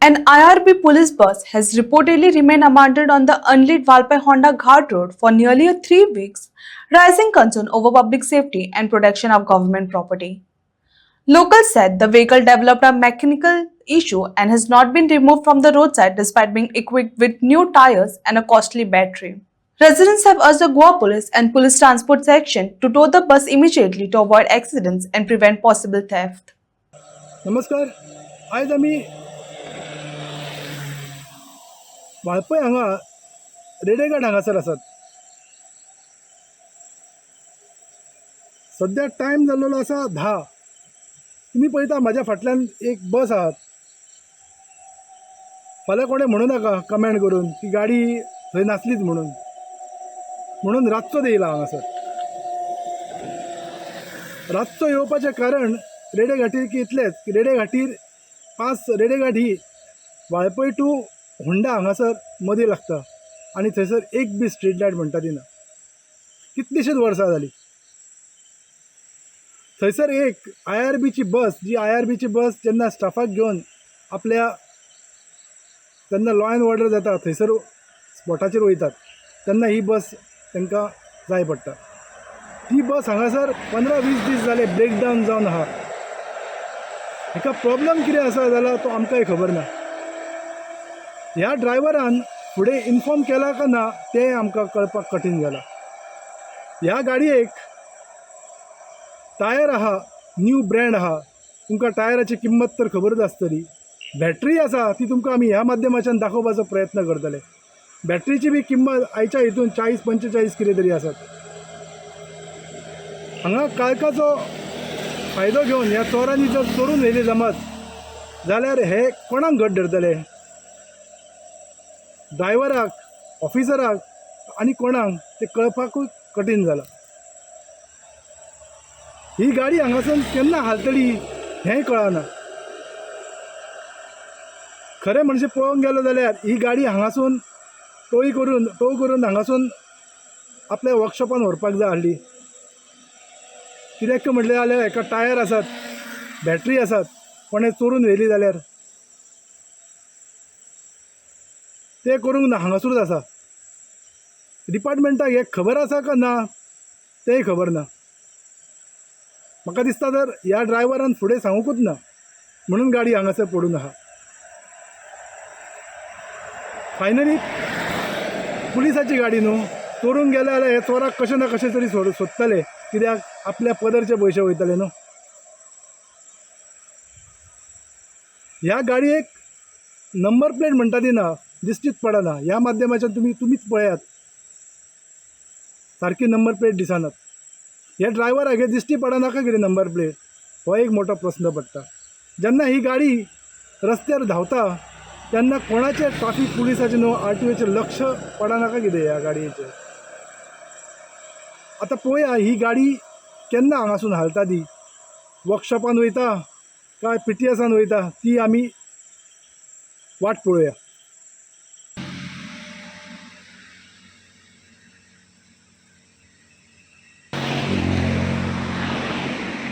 An IRB police bus has reportedly remained abandoned on the unlit Valpai Honda Ghat road for nearly 3 weeks, raising concern over public safety and protection of government property. Locals said the vehicle developed a mechanical issue and has not been removed from the roadside despite being equipped with new tires and a costly battery. Residents have urged the Goa police and police transport section to tow the bus immediately to avoid accidents and prevent possible theft. नमस्कार. आज आमी वाळपय हांगा रेडेघाट हांगासर आसात. सध्या time जाल्लो आसा 10. तुम्ही पळयता म्हाज्या फाटल्यान एक बस आहात. फाल्यां कोणें म्हणूं नाका कमेंट करून की गाडी थंय नासलीच म्हणून रातचो येयला हांगासर. रातचो येवपाचें कारण रेडेघाटीर की इतलेंच की रेडेघाटीर रेडेघाट ही वाळपय टू होंडा हांगासर मदीं लागता आनी थंयसर एक बी स्ट्रीट लायट म्हणटा ती ना. कितलीशींच वर्सां जालीं. थंयसर एक IRBची बस जेन्ना स्टाफाक घेवन आपल्या जेन्ना लॉ एंड ऑर्डर जाता थंयसर स्पॉटाचेर वयतात तेन्ना ही बस तांकां जाय पडटा. ही बस हांगासर 15-20 दीस जाले ब्रेकडावन जावन आहा. हेका प्रॉब्लम कितें आसा जाल्यार तो आमकांय खबर ना. ह्या ड्रायव्हरान फुडें इन्फॉर्म केला का ना तें आमकां कळपाक कठीण जालां. ह्या गाडयेक टायर आहा, न्यू ब्रँड आहा. तुमकां टायराची किंमत तर खबरच आसतली. बॅटरी आसा ती तुमकां आमी ह्या माध्यमाच्यान दाखोवपाचो प्रयत्न करतले. बॅटरीची बी किंमत आयच्या हितून 40-45 कितें तरी आसात. हांगा काळखाचो फायदो घेवन ह्या चोरांनी जर चोरून व्हेली जमात जाल्यार हे कोणाक घट धरतले? ड्रायव्हराक, ऑफिसराक आनी कोणाक ते कळपाकूच कठीण जालां. ही गाडी हांगासून केन्ना हालतली हेंय कळना. खरें म्हणजे पळोवंक गेलो जाल्यार ही गाडी हांगासून टो करून हांगासून आपल्या वर्कशॉपान व्हरपाक जाय आसली. कित्याक म्हटलें जाल्यार हेका टायर आसात, बॅटरी आसात. कोणें चोरून व्हेली जाल्यार ते करूंक ना, हांगासूरच आसा. डिपार्टमेंटाक हे खबर आसा का ना तेंय खबर ना. म्हाका दिसता तर ह्या ड्रायव्हरान फुडें सांगूकूच ना म्हणून गाडी हांगासर पडून आहा. फायनली पुलिसाची गाडी न्हू, चोरून गेले जाल्यार हे चोराक कशें ना कशें तरी सोदतले. कित्याक आपल्या पदरचे पयशे वयतले न्हू. ह्या गाडयेक नंबर प्लेट म्हणटा ती ना, दिश्टीच पडना. ह्या माध्यमाच्यान तुमीच पळयात सारकी नंबर प्लेट दिसनात. ह्या ड्रायव्हराक हे दिश्टी पडनाका कितें नंबर प्लेट? हो एक मोठो प्रश्न पडटा. जेन्ना ही गाडी रस्त्यार धांवता तेन्ना कोणाचे ट्राफीक पुलिसाचे न्हू RTOचे लक्ष पडनाका कितें ह्या गाडयेचेर? आतां पळोवया ही गाडी केन्ना हांगासून हालता ती. वर्कशॉपान वयता काय PTSान वयता ती आमी वाट पळोवया.